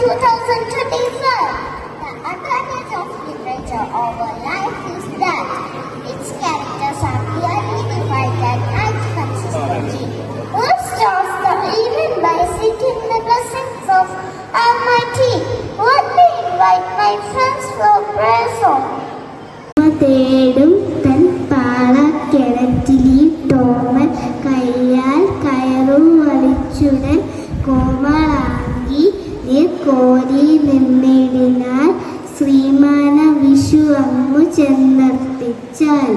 2025. The advantage of literature over life is that its characters are clearly defined and act consistently. Let's start the evening by seeking the blessings of Almighty. Let me invite my friends for prayer song. തേടും തൻ പാളക്കിണറ്റിലിട്ടോമൻ കയ്യാൽ കയറു വലിച്ചുടൻ കോമളാങ്കി കോരി നിന്നിടിനാൽ ശ്രീമാന വിഷു അങ്ങു ചെന്നർപ്പിച്ചാൽ.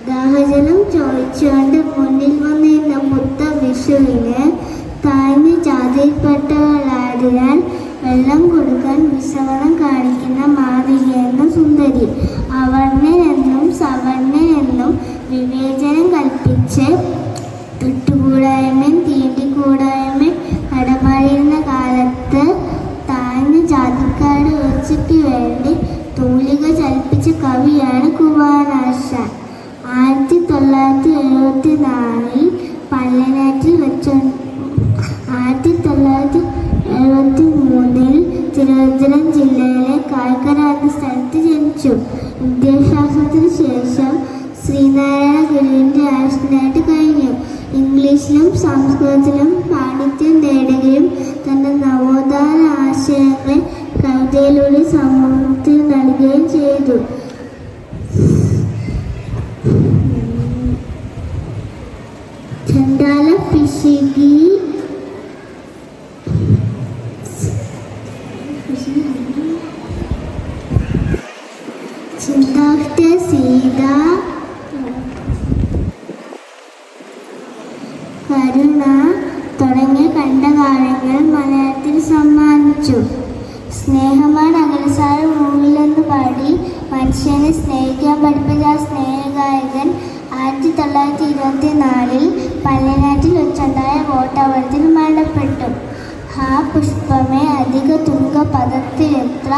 ദാഹജലം ചോദിച്ചുകൊണ്ട് മുന്നിൽ വന്നിരുന്ന മുത്ത വിഷുവിന് താഴ്ന്ന ജാതിയിൽപ്പെട്ടവളായതിനാൽ വെള്ളം കൊടുക്കാൻ വിസവണം കാണിക്കുന്ന മാതൃകയെന്ന സുന്ദരി. അവർണ്ണനെന്നും സവർണ്ണനെന്നും വിവേചനം കൽപ്പിച്ച് തൊട്ടുകൂടായ്മയും തീണ്ടിക്കൂടായ്മയും കടമാടിയിരുന്ന കാലത്ത് താഴ്ന്ന ജാതിക്കാരുടെ ഉയർച്ചയ്ക്ക് വേണ്ടി തൂലിക ചലിപ്പിച്ച കവിയാണ് കുമാരനാശാൻ. 1974 പള്ളിനാറ്റിൽ വെച്ച് 1973 തിരുവനന്തപുരം ജില്ലയിലെ കായ്ക്കര എന്ന സ്ഥലത്ത് ജനിച്ചു. വിദ്യാഭ്യാസത്തിന് ശേഷം ശ്രീനാരായണ ഗുരുവിൻ്റെ ആശ്രയനായിട്ട് കഴിഞ്ഞു. ഇംഗ്ലീഷിലും സംസ്കൃതത്തിലും പാണ്ഡിത്യം നേടുകയും തൻ്റെ നവോത്ഥാന ആശയങ്ങളെ കവിതയിലൂടെ സമൂഹത്തിൽ നൽകുകയും ചെയ്തു. ചണ്ടാല പിശുകി ചിന്താഷ്ട സീത കരുണ തുടങ്ങിയ കണ്ടകാലങ്ങൾ മലയാളത്തിൽ സമ്മാനിച്ചു. സ്നേഹമാണ് അകലസാര മൂവിലെന്ന് പാടി മനുഷ്യനെ സ്നേഹിക്കാൻ പഠിപ്പിച്ച സ്നേഹഗായകൻ 1924 പള്ളിനാറ്റിൽ വെച്ചുണ്ടായ വോട്ടപകടത്തിൽ മരണപ്പെട്ടു. ഹാ പുഷ്പമേ അധിക തുങ്ക പദത്തിലെത്ര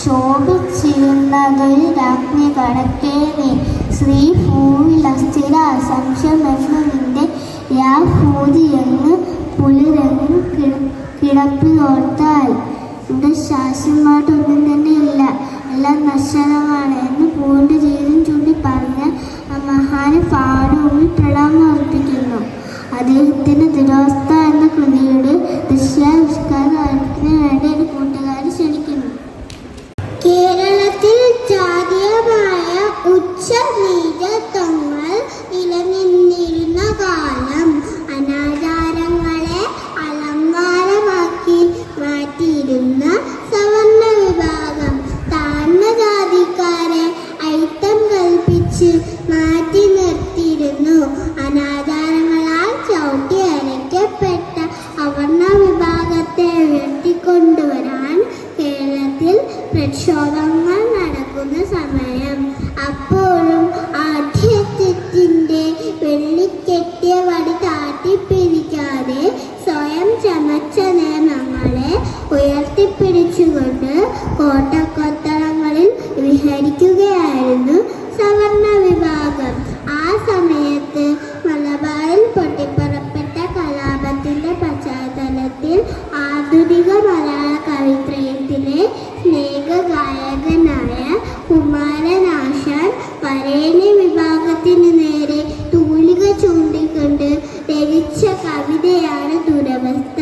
ശോഭിച്ചിരുന്നതൊരു രാജ്ഞി കണക്കേ നീ. ശ്രീ ഭൂവിൽ അസ്ഥിര അസംശമെന്നു നിന്റെ യാ ഭൂതിയെന്ന് പുലിരെന്ന് കിടപ്പിലോർത്താൽ ഇവിടെ ശാസ്ത്രമായിട്ടൊന്നും തന്നെ ഇല്ല, എല്ലാം നശ്വരമാണ് എന്ന് പൂവിൻ്റെ ജീവിതം ചൂണ്ടി പറഞ്ഞ ആ മഹാന് പാടുവിൽ പ്രണാമം അർപ്പിക്കുന്നു. അദ്ദേഹത്തിൻ്റെ ദുരവസ്ഥ എന്ന കൃതിയുടെ ദൃശ്യാവിഷ്കാരത്തിന് വേണ്ടി ഒരു കൂട്ടുകാരി ക്ഷണിക്കുന്നു. കേരളത്തിൽ ജാതീയമായ ഉച്ചനീചത്വങ്ങൾ നിലനിന്നിരുന്ന കാലം അനാചാരങ്ങളെ അലങ്കാരമാക്കി മാറ്റിയിരുന്ന സവർണ വിഭാഗം താഴ്ന്ന ജാതിക്കാരെ അയിത്തം കൽപ്പിച്ച് മാറ്റി നിർത്തിയിരുന്നു. അനാചാരങ്ങളാൽ ചവിട്ടി അരയ്ക്കപ്പെട്ട അവർണ വിഭാഗത്തെ ഉയർത്തിക്കൊണ്ടുവരാൻ കേരളത്തിൽ പ്രക്ഷോഭങ്ങൾ നടക്കുന്ന സമയം. അപ്പോഴും ആഠ്യത്വത്തിൻ്റെ വെള്ളിക്കെട്ടിയ വടി താട്ടിപ്പിടിക്കാതെ സ്വയം ചമച്ച നിയമങ്ങളെ ഉയർത്തിപ്പിടിച്ചുകൊണ്ട് കോട്ടക്കൊത്തളങ്ങളിൽ വിഹരിക്കുകയായിരുന്നു സവർണ വിഭാഗം. ആ സമയത്ത് മലബാറിൽ പൊട്ടിപ്പുറപ്പെട്ട കലാപത്തിൻ്റെ പശ്ചാത്തലത്തിൽ ആധുനിക മലയാള കവിത്രയത്തിലെ സ്നേഹഗായകനായ കുമാരനാശാൻ വരേണ്യ വിഭാഗത്തിന് നേരെ തൂലിക ചൂണ്ടിക്കൊണ്ട് രചിച്ച കവിതയാണ് ദുരവസ്ഥ.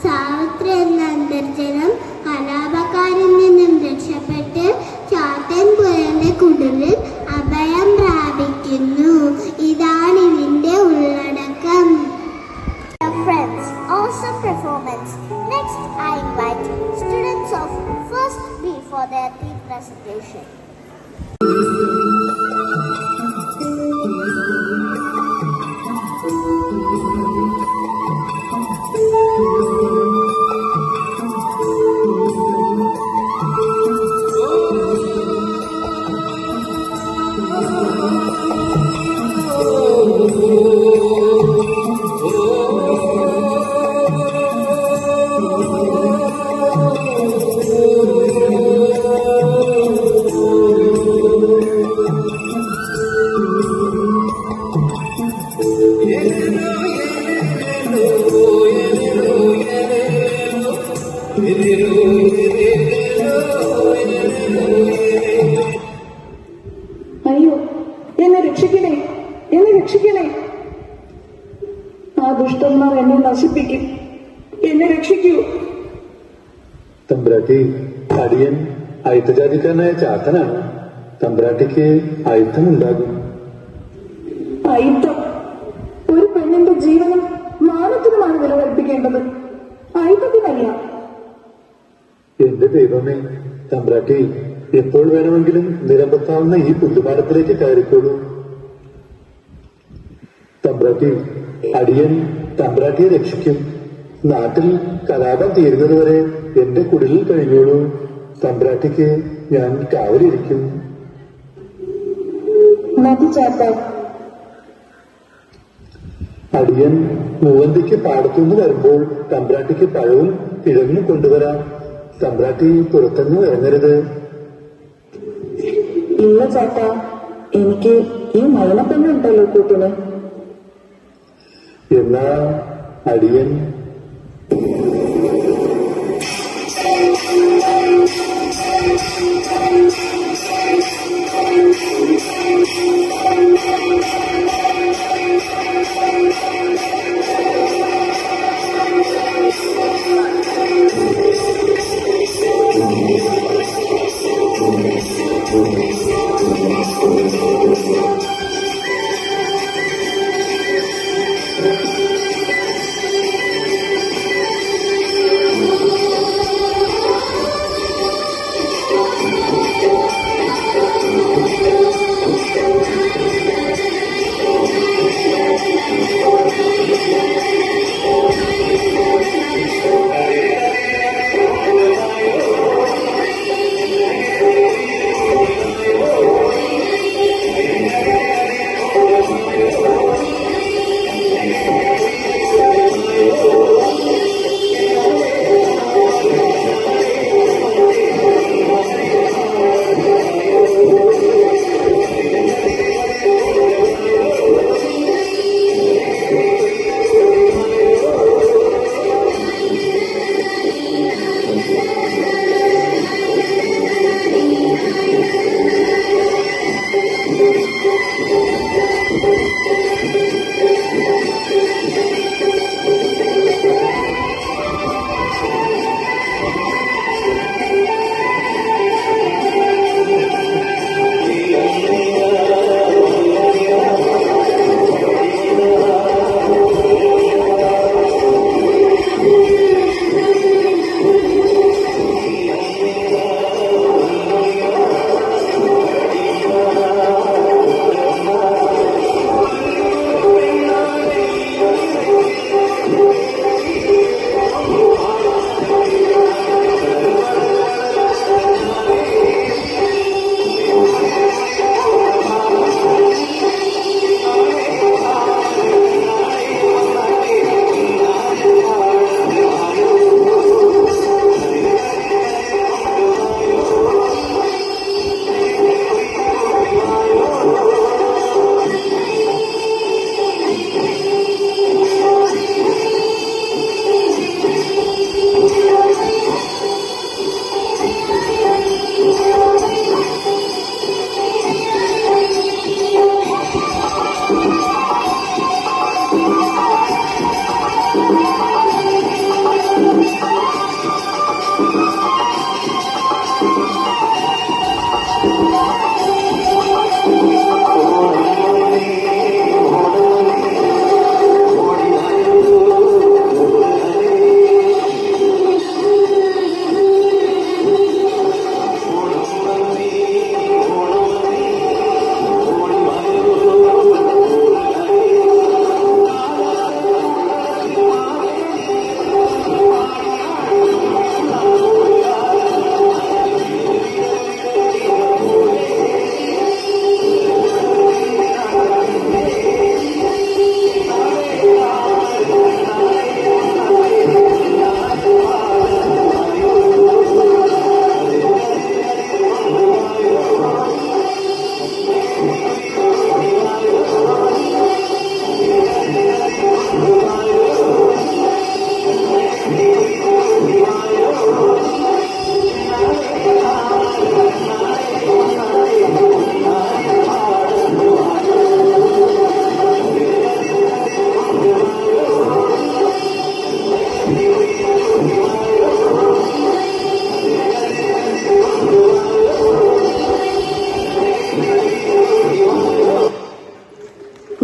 സാവിത്രി എന്ന അന്തർജനം കലാപക്കാരിൽ നിന്നും രക്ഷപ്പെട്ട് ചാത്തൻപുരന്റെ കുടിലിൽ അഭയം പ്രാപിക്കുന്നു. ഇതാണ് ഇതിന്റെ ഉള്ളടക്കം. Friends, awesome performance. Next, I invite students of First B for their theme presentation. തമ്പ്രാട്ടി, അടിയൻ അയിത്തജാതിക്കാരനായ ചാത്തനാണ്. തമ്പ്രാട്ടിക്ക് അയിത്തമുണ്ടാകും. അയിത്തം? ഒരു പെണ്ണിന്റെ ജീവനും മാനത്തിനുമാണ് വില കൽപ്പിക്കേണ്ടത്, അയിത്തത്തിനല്ല. എന്റെ ദൈവമേ, തമ്പ്രാട്ടി എപ്പോൾ വേണമെങ്കിലും നിലമ്പത്താവുന്ന ഈ പുല്ലുപാലത്തിലേക്ക് കയറിക്കോളൂ. തമ്പ്രാട്ടി, അടിയൻ തമ്പ്രാട്ടിയെ രക്ഷിക്കും. നാട്ടിൽ കലാപം തീരുന്നതുവരെ എന്റെ കുടിലിൽ കഴിഞ്ഞോളൂ. തമ്പ്രാട്ടിക്ക് ഞാൻ കാവലിരിക്കും. മതി ചാത്ത. അടിയൻ മൂവന്തിക്ക് പാടത്തുനിന്ന് വരുമ്പോൾ തമ്പ്രാട്ടിക്ക് പഴവും കിഴങ്ങും കൊണ്ടുവരാം. തമ്പ്രാട്ടി പുറത്തുനിന്ന് ഇറങ്ങരുത്. ഇല്ല ചാത്ത, എനിക്ക് ഈ മരണപ്പെണ്ണുണ്ടല്ലോ കൂട്ടിന്. എന്നാ അടിയൻ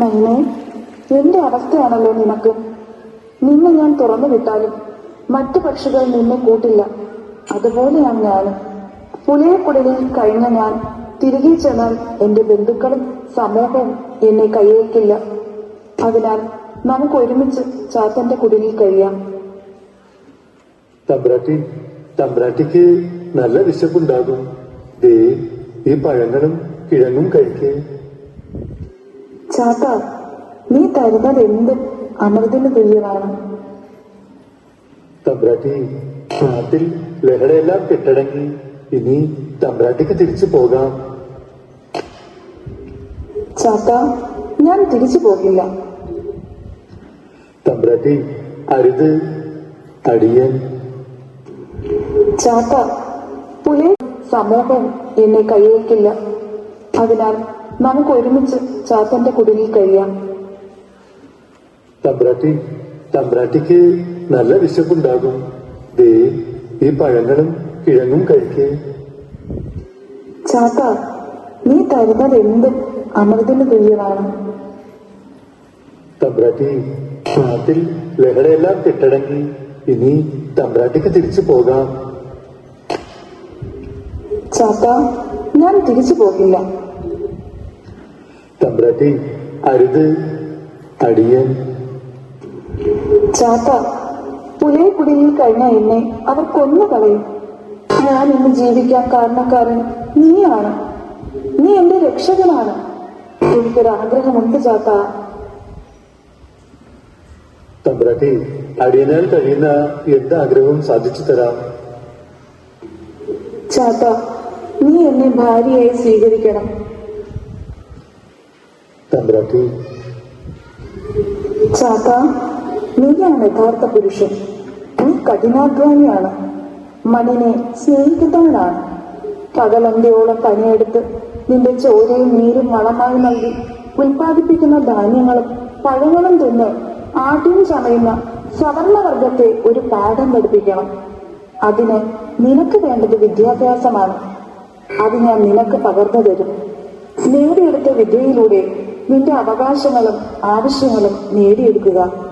മൈനെ, എന്റെ അവസ്ഥയാണല്ലോ നിനക്ക്. നിന്നെ ഞാൻ തുറന്നു വിട്ടാലും മറ്റു പക്ഷികൾ നിന്നെ കൂട്ടില്ല. അതുപോലെയാണ് ഞാനും. പുലയക്കുടലിൽ കഴിഞ്ഞ ഞാൻ തിരികെ ചെന്നാൽ എന്റെ ബന്ധുക്കളും സമൂഹവും എന്നെ കൈയേൽക്കില്ല. അതിനാൽ നമുക്ക് ഒരുമിച്ച് ചാത്തന്റെ കുടിലിൽ കഴിയാം. തമ്പ്രാട്ടിക്ക് നല്ല വിശപ്പുണ്ടാകും. ദേ ഈ പഴങ്ങളും കിഴങ്ങും കഴിക്കേ. ചാത്ത, നീ തരുന്നത് എന്തും അമൃതിന് തുല്യമാണ്. തമ്പ്രാട്ടി, നാട്ടിൽ ലഹളയെല്ലാം കെട്ടടങ്ങി. ഇനി തമ്പ്രാട്ടിക്ക് തിരിച്ചു പോകാം. ചാത്ത, ഞാൻ തിരിച്ചു പോകില്ല. തമ്പ്രാട്ടി, അരുത്. അടിയൻ. ചാത്ത, പുലയ സമൂഹവും എന്നെ കൈയേൽക്കില്ല. അതിനാൽ നമുക്ക് ഒരുമിച്ച് ചാത്തന്റെ കുടിലിൽ കഴിയാം. തമ്പ്രാട്ടിക്ക് നല്ല വിശപ്പുണ്ടാകും. ദേ ഈ പഴങ്ങളും കിഴങ്ങും കഴിക്കേ. ചാത്ത, നീ തരുന്നത് എന്തും അമൃതിന് തുല്യമാണ്. തമ്പ്രാട്ടി, നാട്ടിൽ ലഹളയെല്ലാം കെട്ടടങ്ങി. ഇനി തമ്പ്രാട്ടിക്ക് തിരിച്ചു പോകാം. ചാത്ത, ഞാൻ തിരിച്ചു പോകില്ല. തമ്പ്രാട്ടി, അരുത്. അടിയൻ. ചാത്ത, പുലയക്കുടിലിൽ കഴിഞ്ഞ എന്നെ അവർ കൊന്നു കളയും. ഞാൻ ഇന്ന് ജീവിക്കാൻ കാരണക്കാരൻ നീയാണ്. നീ എന്റെ രക്ഷകനാണ്. എനിക്കൊരു ആഗ്രഹമുണ്ട് ചാത്ത. തമ്പ്രാട്ടി, അടിയനാൽ കഴിയുന്ന എന്താഗ്രഹവും സാധിച്ചു തരാം. ചാത്ത, നീ എന്നെ ഭാര്യയായി സ്വീകരിക്കണം. തമ്പ്രാട്ടി. ചാത്ത, നീയാണ് യഥാർത്ഥ പുരുഷൻ. നീ കഠിനാധ്വാനിയാണ്. മണ്ണിനെ സ്നേഹിക്കുന്നവനാണ്. പകലന്ത്യോളം പണിയെടുത്ത് നിന്റെ ചോരയും നീരും വളമായി നൽകി ഉൽപ്പാദിപ്പിക്കുന്ന ധാന്യങ്ങളും പഴങ്ങളും തിന്ന് ആദ്യം ചമയുന്ന സവർണവർഗത്തെ ഒരു പാഠം പഠിപ്പിക്കണം. അതിന് നിനക്ക് വേണ്ടത് വിദ്യാഭ്യാസമാണ്. അത് ഞാൻ നിനക്ക് പകർന്നു തരും. നേടിയെടുത്ത വിദ്യയിലൂടെ നിന്റെ അവകാശങ്ങളും ആവശ്യങ്ങളും നേടിയെടുക്കുക.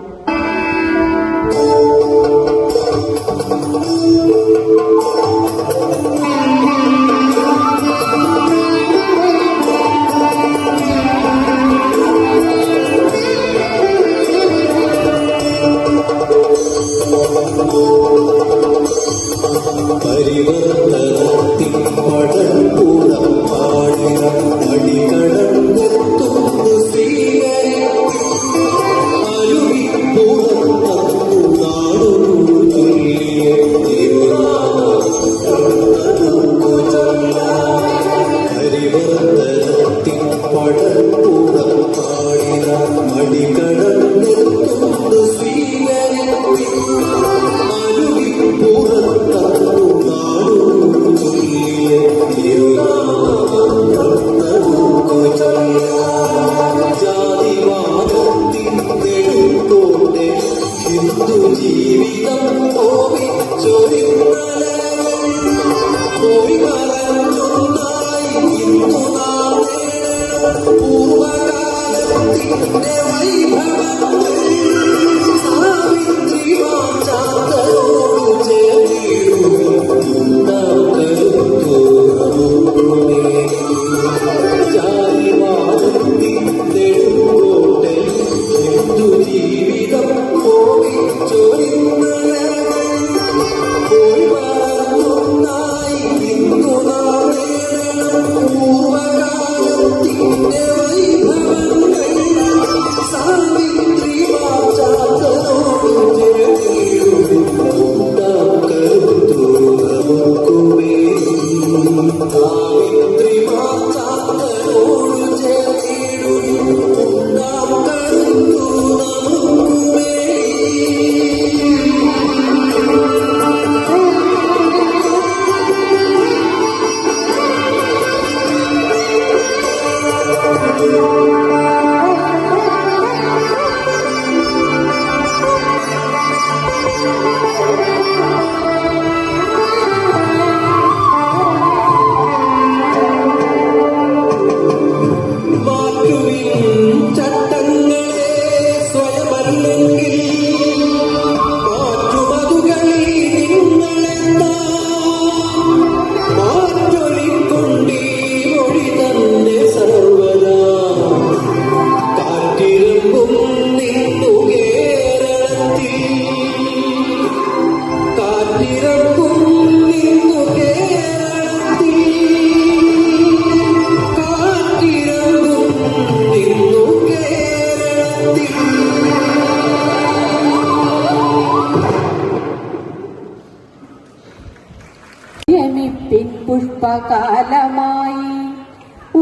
രമിപ്പിൻ പുഷ്പകാലമായി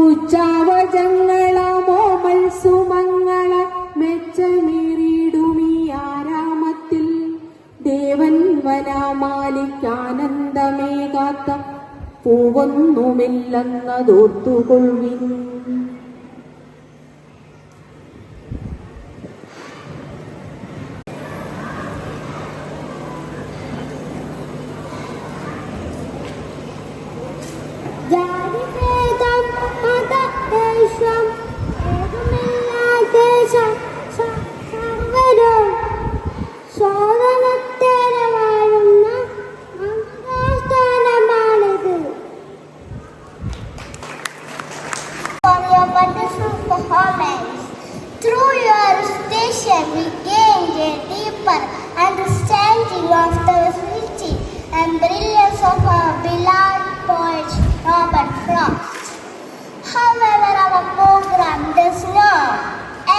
ഉച്ചാവചങ്ങളാമോമൽ സുമങ്ങള മെച്ചമേറിയിടുമീ ആരാമത്തിൽ ദേവൻ വനാമാലിക്കാനന്ദമേകാത്ത പൂവൊന്നുമില്ലെന്നതോർത്തുകൊള്ളിൻ. ജാതിഭേദം മതദേശം ഏതുമില്ലാതെ സർവരും ശോധനത്തേറെ വാഴുന്ന സ്ഥാനമാണിത്. For your wonderful performance. Through your station, we gained a deeper understanding of the beauty and brilliance of our beloved poet Robert Frost. However, our program does not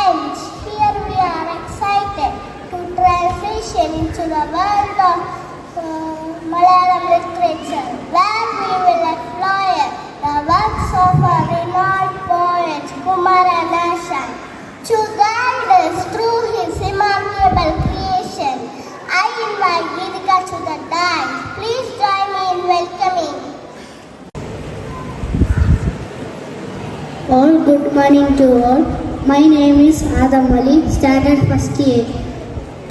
end. Here we are excited to transition into the world of Malayalam literature, where we will explore the works of our renowned poet Kumaranashan. To guide us through his remarkable creation, I invite Girika to the dance. Please join me in welcoming. All good morning to all. My name is Adam Ali, standard first year.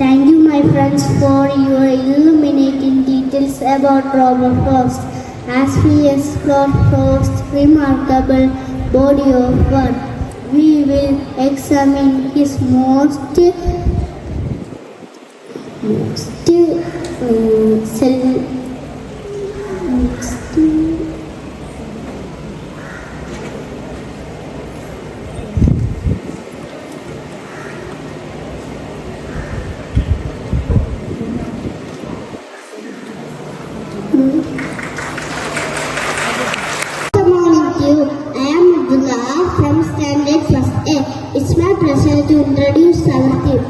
Thank you, my friends, for your illuminating details about Robert Frost as we explore Frost's remarkable body of work. We will examine his most Good morning to you. I am Abdullah from Standard First A. It's my pleasure to introduce our theme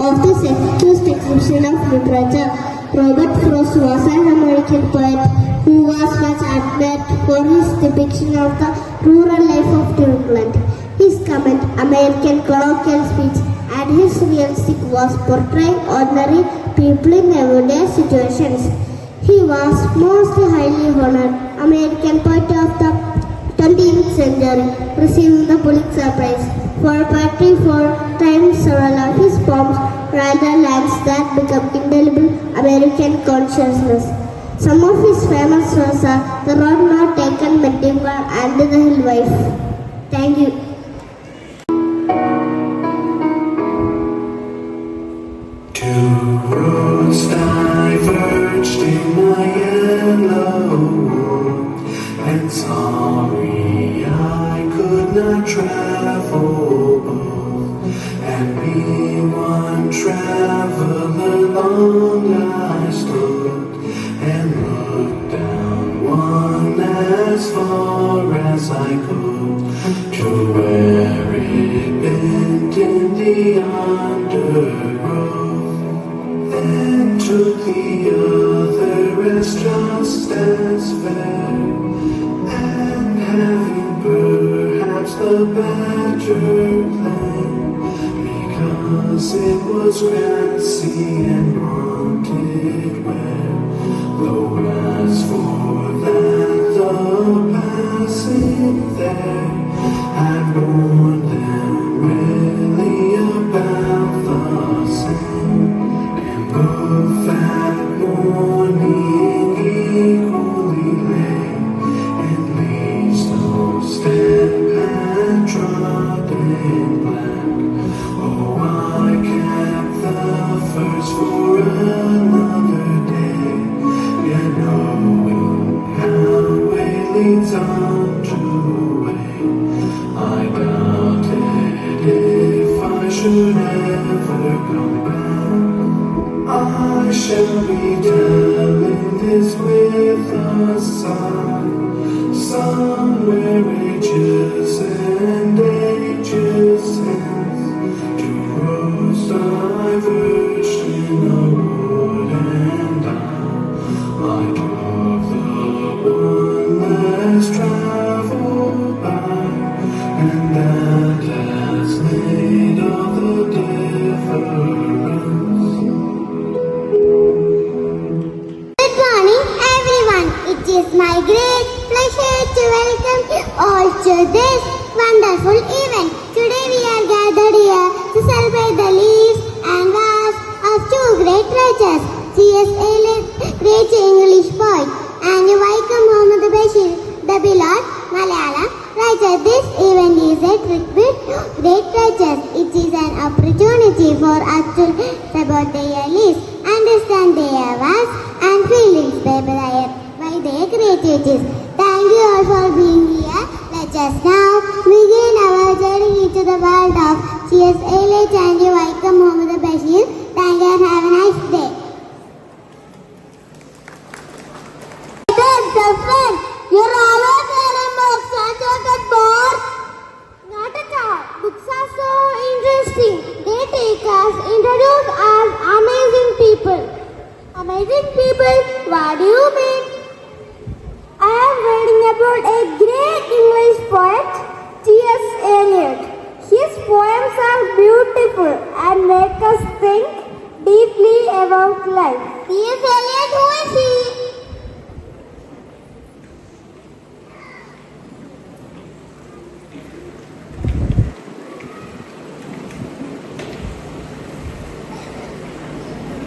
of this accused exhibition of literature. Robert Frost was an American poet who was much admired for his depiction of the rural life of New England. His common American colloquial speech and his realistic was portraying ordinary people in everyday situations. He was most highly honored American poet of the 20th century, receiving the Pulitzer Prize for poetry for times. Several of his poems rather lines that become indelible American consciousness. Some of his famous verses are The Road Not Taken, Medieval, and The Hill Wife. Thank you. Two roads diverged in my yellow wood, and sorry I could not travel both. And be one traveler long I stood, and looked down one as far as I could, to where it bent in the undergrowth. Then took the other as just as fair, and having perhaps the better plan, because it was grassy and wanted wear. Though as for that, the passing there had warned them really about the same. Both that morning equally lay, and leaves no stamp had trodden black. Oh, I kept the first for another day, yet knowing how way leads on to way, I doubted if I should ever come back. I shall be telling this with a sigh, somewhere ages and ages hence. Two roads diverged in a wood, and I took the my great pleasure to welcome you all to this wonderful event. Today we are gathered here to celebrate the lives and works of two great writers, C.S. Eliot, great English poet, and Vaikom Muhammad Bashir, the beloved Malayalam writer. This event is a tribute to great writers. It is an opportunity for us to learn about their lives, understand their works and feelings by their creativities. Thank you all for being here. Let us now begin our journey into the world of C.S. Eliot and Vaikom Muhammad Bashir. Thank you and have a nice day. You're always reading books. Don't you get bored? Not at all. Books are so interesting. They take us, introduce us amazing people. Amazing people? What do you mean? I am reading about a great English poet, C.S. Eliot. His poems are beautiful and make us think deeply about life. C.S. Eliot, who is he?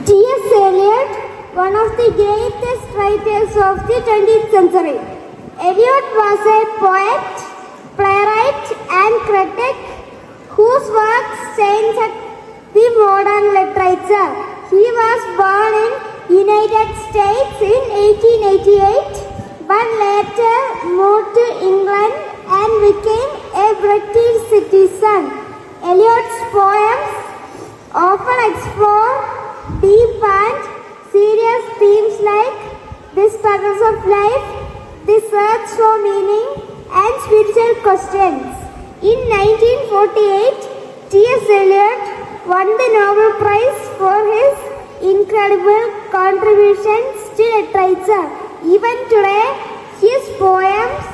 C.S. Eliot, one of the greatest writers of the 20th century. Eliot was a poet, playwright and critic whose works changed the modern literature. He was born in United States in 1888 but later moved to England and became a British citizen. Eliot's poems often explore deep and serious themes like the struggles of life, the search for meaning, and spiritual questions. In 1948, T.S. Eliot won the Nobel Prize for his incredible contributions to literature. Even today, his poems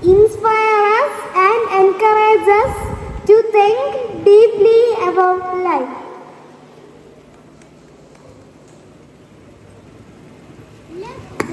inspire us and encourage us to think deeply about life.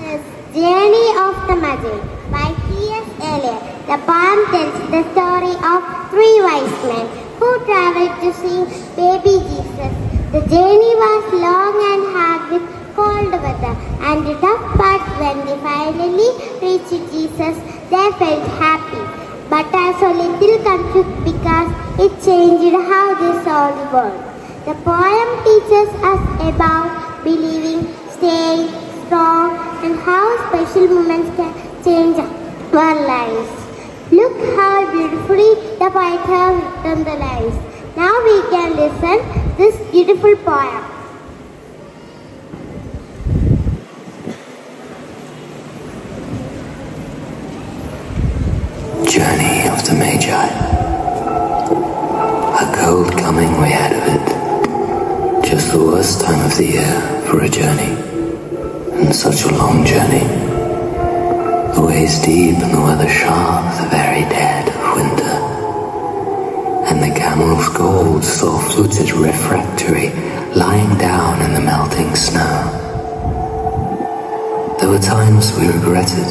This Journey of the Magi by T.S. Eliot. The poem tells the story of three wise men who traveled to see baby Jesus. The journey was long and hard with cold weather and tough, but when they finally reached Jesus, they felt happy, but also a little confused because it changed how they saw the world. The poem teaches us about believing, staying strong, and how special moments can change our lives. Look how beautifully the poet has written the lives. Now we can listen this beautiful poem. Journey of the Magi. A cold coming way ahead of it. Just the worst time of the year for a journey. And such a long journey. The ways deep and the weather sharp, the very dead of winter. And the camel's gold saw fluted refractory lying down in the melting snow. There were times we regretted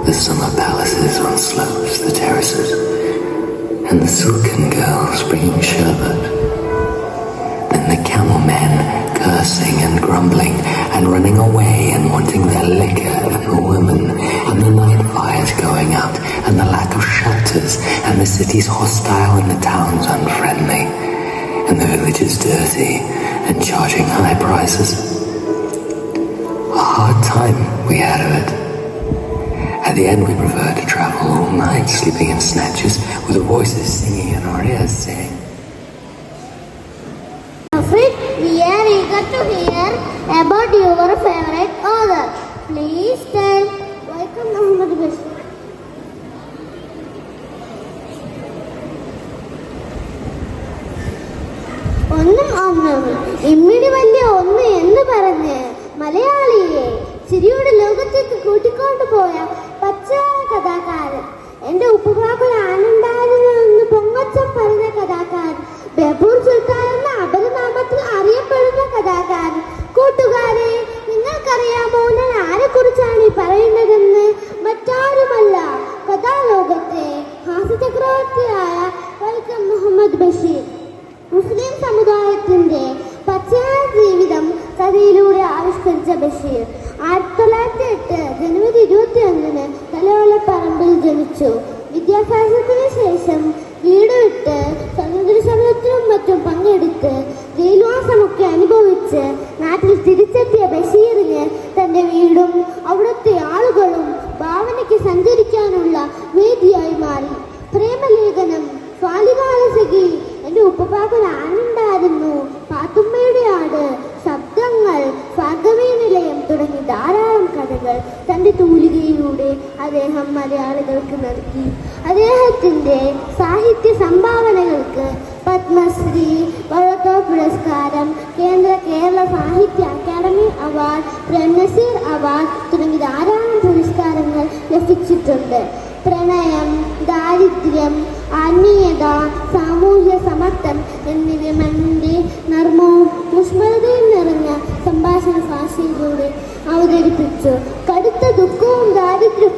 the summer palaces on slopes, the terraces, and the silken girls bringing sherbet. Then the camel men cursing and grumbling and running away and wanting their liquor, and the women, and the night fires going out, and the lack of shelters, and the cities hostile and the towns unfriendly, and the villages dirty and charging high prices. A hard time we had of it. At the end we preferred to travel all night, sleeping in snatches, with the voices singing in our ears, saying, We are eager to hear about your favorite author. Please tell. Welcome, Muhammad Bashir. ഇമ്മിടി വലിയ ഒന്ന് എന്ന് പറഞ്ഞ് മലയാളിയെ ചിരിയുടെ ലോകത്തേക്ക് കൂട്ടിക്കൊണ്ടുപോയ പച്ച കഥാകാരൻ, എന്റെ ഉപ്പുകാക്കൾ ആനന്ദാനെന്ന് പൊങ്ങച്ചം പറഞ്ഞ കഥാകാരൻ, ബേപ്പൂർ സുൽത്താൻ എന്ന അപരനാമത്തിൽ അറിയപ്പെടുന്ന കഥാകാരൻ. കൂട്ടുകാരെ, നിങ്ങൾക്കറിയാമോ ഞാൻ ആരെ കുറിച്ചാണ് ഈ പറയുന്നതെന്ന്? പറമ്പിൽ ജനിച്ചു. വിദ്യാഭ്യാസത്തിന് ശേഷം വീട് വിട്ട് സ്വാതന്ത്ര്യ സമരത്തിനും മറ്റും പങ്കെടുത്ത് ജയിൽവാസമൊക്കെ അനുഭവിച്ച് നാട്ടിൽ തിരിച്ചെത്തിയ ബഷീറിന് തന്റെ വീടും അവിടുത്തെ ആളുകളും ഭാവനയ്ക്ക് സഞ്ചരിക്കാനുള്ള വേദിയായി മാറി. പ്രേമലേഖനം, ബാല്യകാലസഖി, എന്റെ ഉപ്പപ്പാക്കൊരു ആനുണ്ടായിരുന്നു, പാത്തുമ്മയുടെ ആട്, ശബ്ദങ്ങൾ, ഭാർഗവീ നിലയം തുടങ്ങി ധാരാളം കഥകൾ തന്റെ തൂലികയിലൂടെ അദ്ദേഹം മലയാളികൾക്ക് നൽകി. അദ്ദേഹത്തിന്റെ സാഹിത്യ സംഭാവനകൾക്ക് പത്മശ്രീ, വള്ളത്തോൾ പുരസ്കാരം, കേരള സാഹിത്യ അക്കാദമി അവാർഡ്, പ്രേംനസീർ അവാർഡ് തുടങ്ങി ധാരാളം പുരസ്കാരങ്ങൾ ലഭിച്ചിട്ടുണ്ട്. പ്രണയം, ദാരിദ്ര്യം, ആത്മീയത, സാമൂഹ്യ സമത്വം എന്നിവ മണ്ണിന്റെ നർമ്മവും ഊഷ്മളതയും നിറഞ്ഞ സംഭാഷണ ഭാഷയിലൂടെ അവതരിപ്പിച്ചു. കടുത്ത ദുഃഖവും ദാരിദ്ര്യവും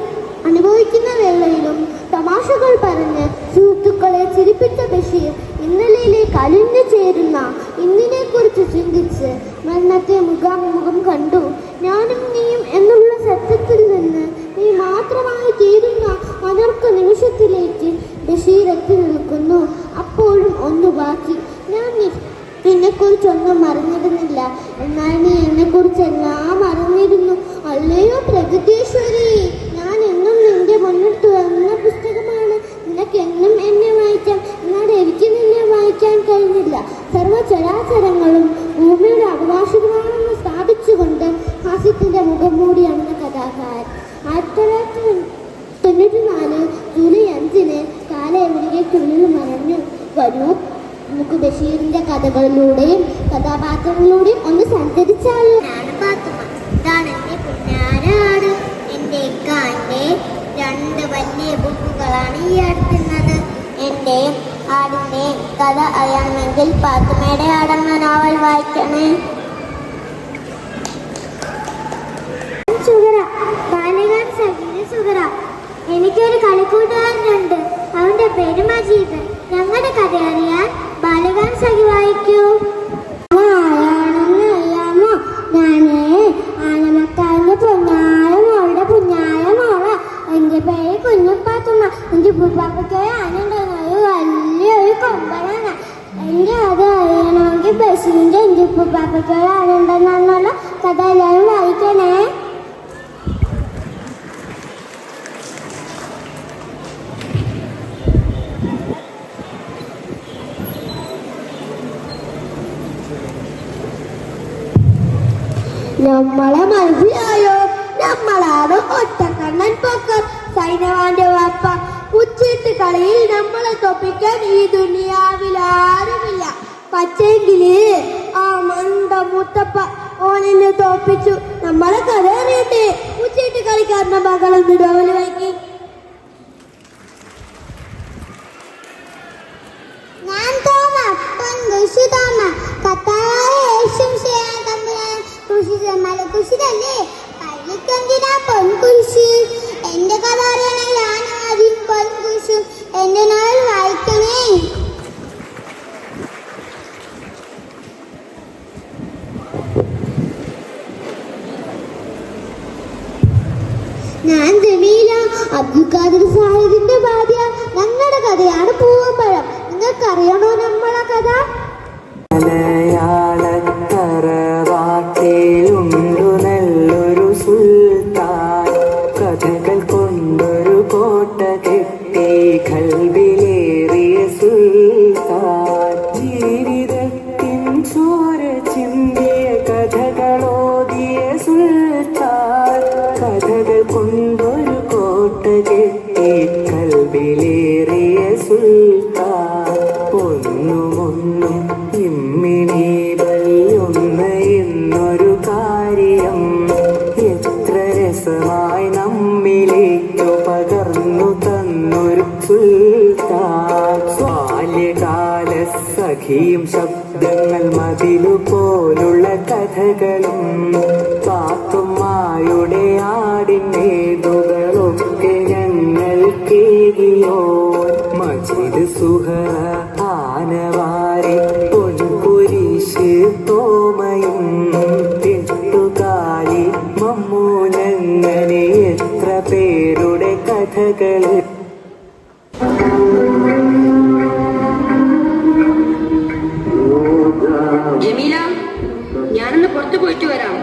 അനുഭവിക്കുന്ന വേളയിലും തമാശകൾ പറഞ്ഞ് സുഹൃത്തുക്കളെ ചിരിപ്പിച്ച ബഷീർ ഇന്നലെയിലേക്ക് അലിഞ്ഞു ചേരുന്ന ഇന്നിനെ കുറിച്ച് ചിന്തിച്ച് മരണത്തെ മുഖാമുഖം കണ്ടു. ഞാനും നീയും എന്നുള്ള സത്യത്തിൽ നിന്ന് നീ മാത്രമായി തീരുന്ന അനർക്ക നിമിഷത്തിലേക്ക് ബഷീർ എത്തി നിൽക്കുന്നു. അപ്പോഴും ഒന്ന് ബാക്കി. ഞാൻ നിന്നെക്കുറിച്ചൊന്നും അറിഞ്ഞിരുന്നില്ല, എന്നാൽ നീ എന്നെക്കുറിച്ചെല്ലാം അറിഞ്ഞിരുന്നു. അല്ലയോ പ്രകൃതീശ്വരി, ഞാൻ എന്നും നിന്റെ മുന്നിൽ തുറന്ന പുസ്തകമാണ്. നിനക്കെന്നും എന്നെ വായിക്കാം, എന്നാൽ എനിക്ക് നിന്നെ വായിക്കാൻ കഴിഞ്ഞില്ല. സർവ്വചരാചരങ്ങളും ഭൂമിയുടെ അവകാശികളാണെന്ന് സ്ഥാപിച്ചുകൊണ്ട് ഹാസ്യത്തിന്റെ മുഖം മൂടിയാണെന്ന കഥാകാരൻ. 1994 ജൂലൈ 5 കാലയവനികയ്ക്കുള്ളിൽ മറഞ്ഞു. വരൂ, നമുക്ക് ബഷീറിന്റെ കഥകളിലൂടെയും കഥാപാത്രങ്ങളിലൂടെയും ഒന്ന് സഞ്ചരിച്ചാലോ? ഞാന് പാത്തുമ്മ. ഇതാണ് എന്റെ കുഞ്ഞാരാട്. എന്റെ ഇക്കാന്റെ 2 വലിയ ബുക്കുകളാണ് ഈ അടുത്തുന്നത്. എന്റെ ആടിന്റെ കഥ അറിയണമെങ്കിൽ പാത്തുമ്മയുടെ ആടെന്ന നോവൽ വായിക്കണേ. എനിക്കൊരു കളിക്കൂട്ടുകാരനുണ്ട്, അവന്റെ പേര് മജീദ്. ഞങ്ങളുടെ കഥ അറിയാൻ ബാലഗാൻ സഖി വായിക്കൂ. ആരാണെന്ന് അറിയാമോ? ഞാന് ആനമക്കാരന്റെ പൊന്നായ മോളുടെ കുഞ്ഞായ മോള. എന്റെ പേര് കുഞ്ഞുപ്പാത്തുമ്മ. എന്റെ ഉപ്പാപ്പയ്ക്ക് ആനുണ്ടെന്നത് വലിയൊരു കൊമ്പനാണ്. എന്റെ അത് അറിയണമെങ്കിൽ ബഷീറിന്റെ എന്റെ ഉപ്പാപ്പയ്ക്ക് ആനുണ്ടെന്നുള്ള കഥ എല്ലാവരും വായിക്കണേ. നമ്മളെ മനസ്സിലായോ? നമ്മളാണ് ഒറ്റക്കണ്ണൻ പൊക്കർ, സൈനവാന്റെ വാപ്പ. ഉച്ചിട്ട് കളിയിൽ നമ്മളെ തോപ്പിക്കാൻ ഈ ദുനിയാവിൽ ആരുമില്ല. പക്ഷെങ്കില് ആ മണ്ട മുത്തപ്പ ഓനെന്നെ തോപ്പിച്ചു. നമ്മളെ കഥ അറിയട്ടെ. ഉച്ചിട്ട് കളിക്കാരന്റെ മകളെന്ന് ഡോവല് വയ്ക്കി. ഞാൻ തോമ, പൊൻകുശി തോമ. കത്തായ യേശും കുശിതല്ലേ പള്ളിക്കെന്തിനാ പൊൻകുശി? എന്റെ കഥ അറിയണമെങ്കിൽ ഞാൻ ആദ്യം പൊൻകുശും എന്റെ നോവൽ വായിക്കണേ. ഞാൻ ജമീല, അബ്ദുൽ ഖാദിർ സാഹിബിന്റെ ഭാര്യ. ഞങ്ങളുടെ കഥയാണ് പൂവമ്പഴം. നിങ്ങൾക്കറിയണോ നമ്മളെ കഥ? മലയാളത്തറവാട്ടിലുണ്ടു നല്ലൊരു സുൽത്താൻ, കഥകൾ കൊണ്ടൊരു കോട്ട കെട്ടി കൽബിലേറിയ സുൽത്താൻ. ജീവിതത്തിൻ ചോര ചിന്തിയ കഥകളോതിയ സുൽത്താൻ, കഥകൾ കൊണ്ടൊരു കോട്ട കെട്ടി കൽബിലേറിയ സുൽത്താൻ. ഒന്നും ഇമ്മിണീബല്ലൊന്ന് എന്നൊരു കാര്യം എത്ര രസമായി നമ്മിലേക്കു പകർന്നു തന്നൊരു സുൽത്താൻ. ബാല്യകാല സഖിയും ശബ്ദങ്ങൾ മതിലു പോലുള്ള കഥകളും പാത്തുമ്മായുടെ ആടിനേതുകളൊക്കെ ഞങ്ങൾ കേകിയോ. മജീദ് സുഹറ ആനവാരി പൊൻകുരിശ് തോമയും തെട്ടുകാലി മമ്മൂനങ്ങനെ എത്ര പേരുടെ കഥകളെ. ജമീല, ഞാനൊന്ന് പുറത്തു പോയിട്ട് വരാം.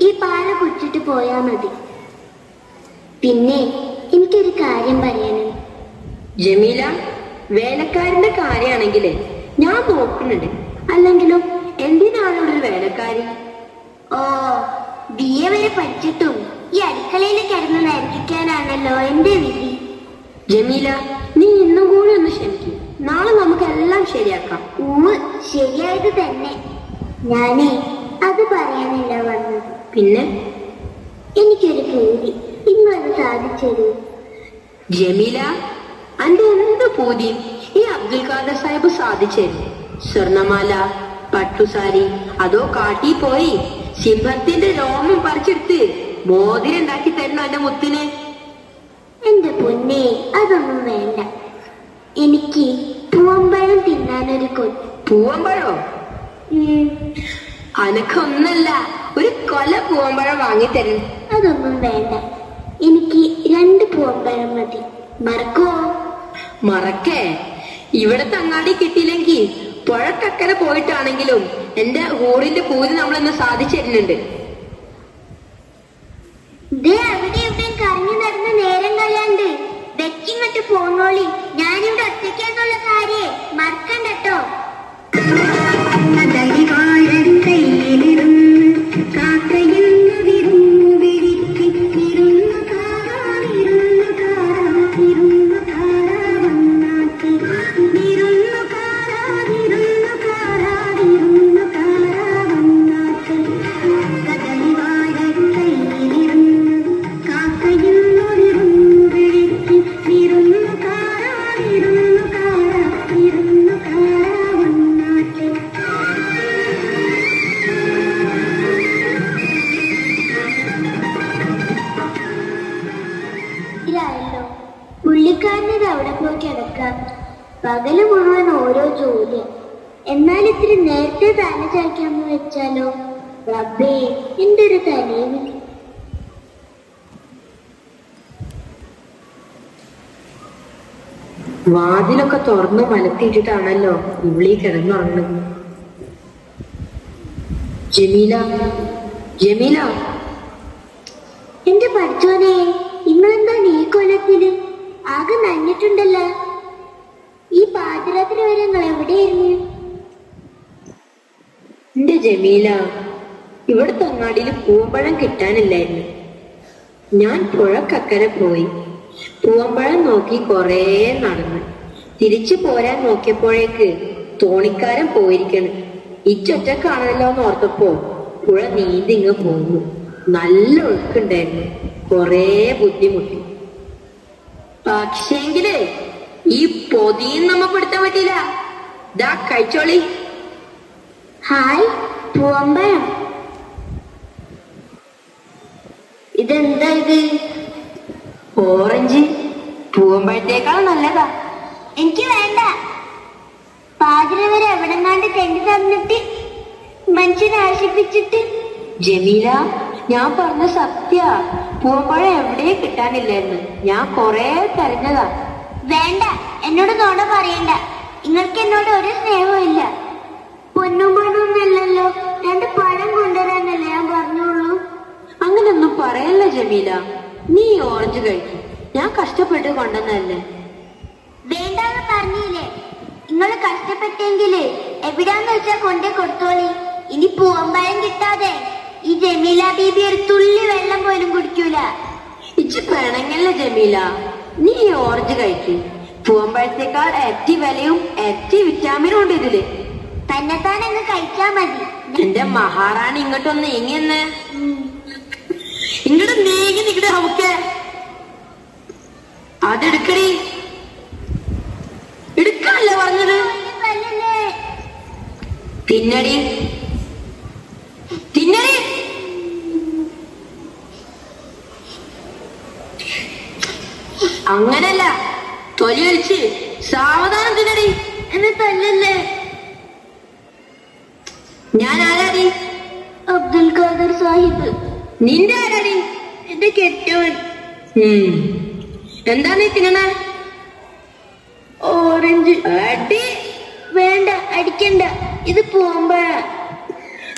ഈ പാല കുടിച്ചിട്ട് പോയാ മതി. പിന്നെ എനിക്കൊരു കാര്യം പറയാനുണ്ട്. ജമീല, വേലക്കാരന്റെ കാര്യാണെങ്കിലേ ഞാൻ നോക്കുന്നുണ്ട്. അല്ലെങ്കിലും എന്തിനാണ് ഇവിടെ ഒരു വേലക്കാരി? ഓ, BA വരെ പഠിച്ചിട്ടും ഈ അടുക്കളയിൽ കിടന്ന് നരകിക്കാനാണല്ലോ എന്റെ വിധി. ജമീല, നീ ഇന്നും കൂടി ഒന്ന് ക്ഷമിക്കും. നാളെ നമുക്കെല്ലാം ശരിയാക്കാം. ശരിയായത് തന്നെ. ഞാനേ അത് പറയാനല്ല വന്നത്. പിന്നെ എനിക്കൊരു പേടി, ഇന്നത് സാധിച്ചത്. ജമീല, അന്റെ എന്ത് പൂതി ഈ അബ്ദുൽ ഖാദർ സാഹിബ് സാധിച്ചേരും? സ്വർണമാല, പട്ടുസാരി, അതോ കാട്ടി പോയി സിംഹത്തിന്റെ രോമം പറിച്ചെടുത്ത് മോതിരം ഉണ്ടാക്കി തരണോ എന്റെ മുത്തിന്? എന്റെ പൊന്നേ, അതൊന്നും വേണ്ട. എനിക്ക് പൂവമ്പഴം തിന്നാനൊരു കൊതി. പൂവമ്പഴോ? അനക്കൊന്നല്ല, ഒരു കൊല പൂവമ്പഴം വാങ്ങിത്തരും. അതൊന്നും വേണ്ട. എനിക്ക് 2 പൂവമ്പഴം മതി. മറക്കുവോ? മറക്കേ? ഇവിടത്തെ അങ്ങാടി കിട്ടിയില്ലെങ്കിൽ പുഴക്കക്കര പോയിട്ടാണെങ്കിലും എന്റെ ഹോളിന്റെ പൂതി നമ്മളെന്ന് സാധിച്ചിരുന്നുണ്ട്. അവിടെ ഇവിടെ കറങ്ങി നടന്ന് നേരം കളയാണ്ട് വെച്ചിങ്ങോട്ട് പോന്നോളി. ഞാനിവിടെ ഒറ്റയ്ക്കാന്നുള്ള കാര്യേ മറക്കണ്ടോ? പുള്ളിക്കാരനത് അവിടെ പോയി കിടക്കാം. പകല് മുഴുവൻ ഓരോ ജോലി. എന്നാൽ ഇത്തിരി നേരത്തെ തല ചായ്ക്കാന്ന് വെച്ചാലോ? റബ്ബേ, എന്റെ ഒരു തലയിൽ. വാതിലൊക്കെ തുറന്ന് മലത്തിയിട്ടിട്ടാണല്ലോ ഉള്ളി കിടന്നുറങ്ങുന്നത്. ജമീല, ജമീല, എന്റെ പഠിച്ചോനെ, നിങ്ങളെന്താണ് ഈ കൊലത്തില്? ആകെ നനഞ്ഞിട്ടുണ്ടല്ലോ. ഈ പാതിരാത്രി വരെ നിങ്ങൾ എവിടെയായിരുന്നു? എന്റെ ജമീല, ഇവിടുത്തെ അങ്ങാടിയിൽ പൂവമ്പഴം കിട്ടാനില്ലായിരുന്നു. ഞാൻ പുഴക്കക്കരെ പോയി പൂവമ്പഴം നോക്കി കൊറേ നടന്നു. തിരിച്ചു പോരാൻ നോക്കിയപ്പോഴേക്ക് തോണിക്കാരൻ പോയിരിക്കണ്. ഇച്ചൊറ്റക്കാണല്ലോ എന്ന് ഓർത്തപ്പോ പുഴ നീന്തിങ്ങ് പോന്നു. നല്ല ഒഴുക്കുണ്ടായിരുന്നു. കൊറേ ബുദ്ധിമുട്ടി. പക്ഷേങ്കില് ഈ പൊതിയും നമ്മ പിടുത്താൻ പറ്റില്ല. ദാ കഴിച്ചോളി. ഹായ്, പൂവമ്പഴം. ഇതെന്താ ഇത്? ഓറഞ്ച്. പൂവമ്പഴത്തേക്കാൾ നല്ലതാ. എനിക്ക് വേണ്ട. പാതിര വരെ എവിടെങ്ങാണ്ട് തെണ്ടി തന്നിട്ട് മനുഷ്യനെ ആശിപ്പിച്ചിട്ട്. ജമീല, ഞാൻ പറഞ്ഞ സത്യ. പൂവമ്പഴം എവിടെ കിട്ടാനില്ലായിരുന്നു. ഞാൻ കൊറേ തെരഞ്ഞതാ. വേണ്ട, എന്നോട് നോട പറയണ്ട. നിങ്ങൾക്ക് എന്നോട് ഒരു സ്നേഹവും ഇല്ല. പൊന്നും പണമൊന്നല്ലല്ലോ, 2 പഴം കൊണ്ടുവരാനല്ലേ ഞാൻ പറഞ്ഞോളൂ. അങ്ങനൊന്നും പറയല്ല ജമീല. നീ ഓറഞ്ച് കഴിക്കും. ഞാൻ കഷ്ടപ്പെട്ട് കൊണ്ടുവന്നല്ലേ. വേണ്ടാന്ന് പറഞ്ഞില്ലേ? നിങ്ങൾ കഷ്ടപ്പെട്ടെങ്കില് എവിടാന്ന് വെച്ചാ കൊണ്ടേ കൊടുത്തോളി. ഇനി പൂവമ്പഴം കിട്ടാതെ ഈ ജമീല ബീബി ഒരു തുള്ളി വെള്ളം പോലും കുടിക്കൂല. ഇച്ച് പിണങ്ങല്ല ജമീല. നീ ഓറഞ്ച് കഴിക്കും. പൂവമ്പഴത്തേക്കാൾ ഇരട്ടി വിലയും ഇരട്ടി വിറ്റാമിനും ഉണ്ട് ഇതില്. തന്നെത്താൻ അങ്ങ് കഴിച്ചാ മതി. എന്റെ മഹാറാണി ഇങ്ങോട്ടൊന്ന് നീങ്ങിയെന്ന്. ഇങ്ങോട്ട് നീങ്ങി നിക്കട്ടെ. നമുക്ക് അതെടുക്കടി. എടുക്കാനല്ലേ പറഞ്ഞത്? തിന്നടി, തിന്നടി. അങ്ങനല്ല, തൊലി വലിച്ച് സാവധാനം തിന്നടി. എന്നെ തല്ലല്ലേ. ഞാൻ ആരാടി? അബ്ദുൽ ഖാദർ സാഹിബ്. നിന്റെ ആരാടി? എന്റെ കെട്ടോൻ. എന്താണ് ഈ തിന്നണേ? ഓറഞ്ച്. അടി വേണ്ട, അടിക്കണ്ട, ഇത് പോകുമ്പോഴാ.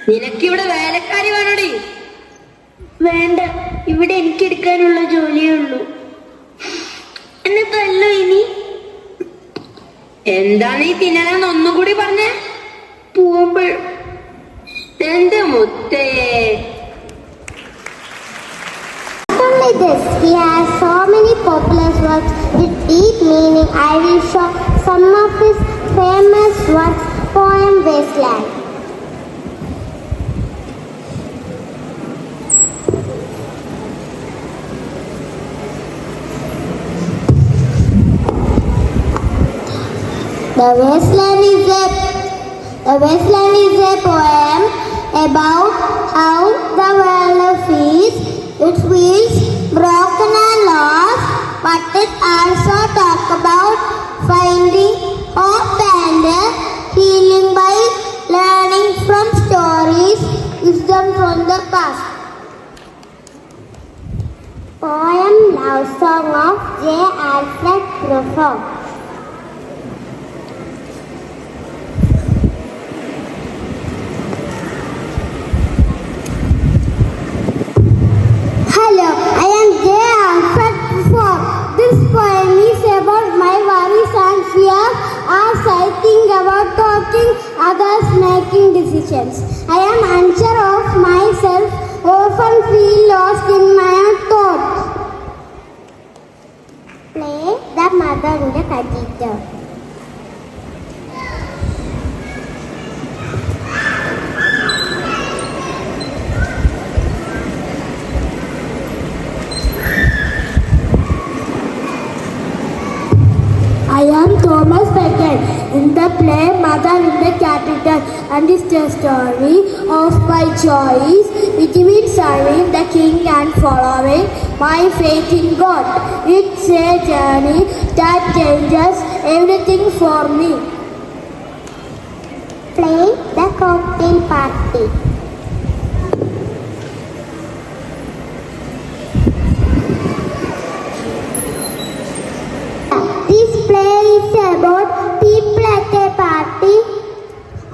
നിനക്കിവിടെ വേലക്കാരി വേണോടി? വേണ്ട, ഇവിടെ എനിക്കെടുക്കാനുള്ള ജോലിയേ ഉള്ളൂ. എന്നെ തല്ലോ ഇനി. എന്താണ് ഈ തിന്നണെന്ന് ഒന്നുകൂടി പറഞ്ഞേ. പോകുമ്പോൾ. എന്റെ മുത്തേ. Not only this, he has so many popular works with deep meaning. I will show some of his famous works. Poem Wasteland. The Wasteland is a poem about how the world feels. It feels broken and lost, but it also talks about finding hope and healing by learning from stories, wisdom from the past. Poem Love Song of J. Alfred Prufrock. Hello, I am J. Alfred Prufrock. This poem is about my worries and fears as I think about talking others making decisions. I am unsure of myself, often feel lost in my own thoughts. Play the mother in the cathedral. I am Thomas Becket in the play Mother in the Capital, and it's the story of my choice between serving the king and following my faith in God. It's a journey that changes everything for me. Play the cocktail party. This play is about people at a party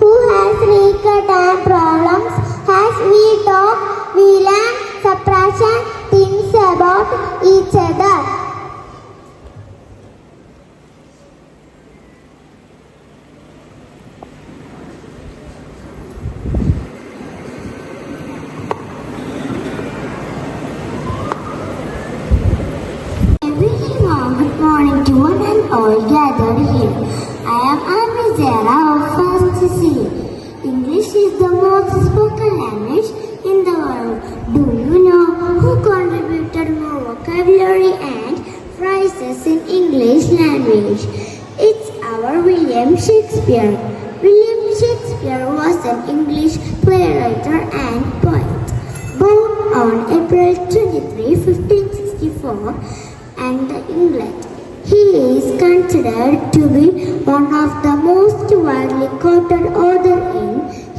who has regret and problems. As we talk, we learn, subtraction, things about each other. Good morning to one and all gathered here. I am Amizera of First C. English is the most spoken language in the world. Do you know who contributed more vocabulary and phrases in English language? It's our William Shakespeare. William Shakespeare was an English playwright and poet. Born on April 23, 1564, and England. He is considered to be one of the most widely quoted authors in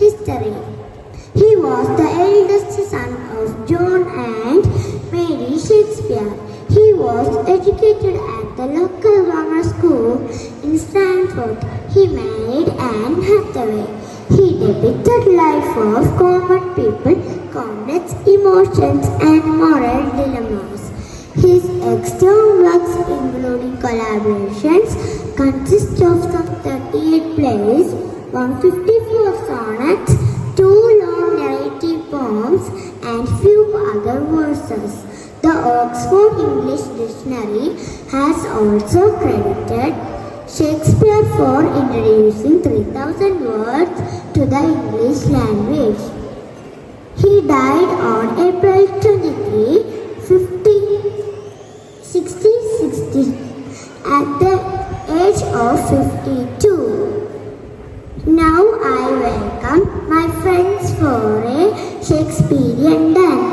history. He was the eldest son of John and Mary Shakespeare. He was educated at the local grammar school in Stanford. He married Anne Hathaway. He depicted life of common people, complex emotions and moral dilemmas. His extant works, including collaborations, consist of some 38 plays, 154 sonnets, 2 long narrative poems, and few other verses. The Oxford English Dictionary has also credited Shakespeare for introducing 3,000 words to the English language. He died on April 23, 1660 at the age of 52. Now I welcome my friends for a Shakespearean dance.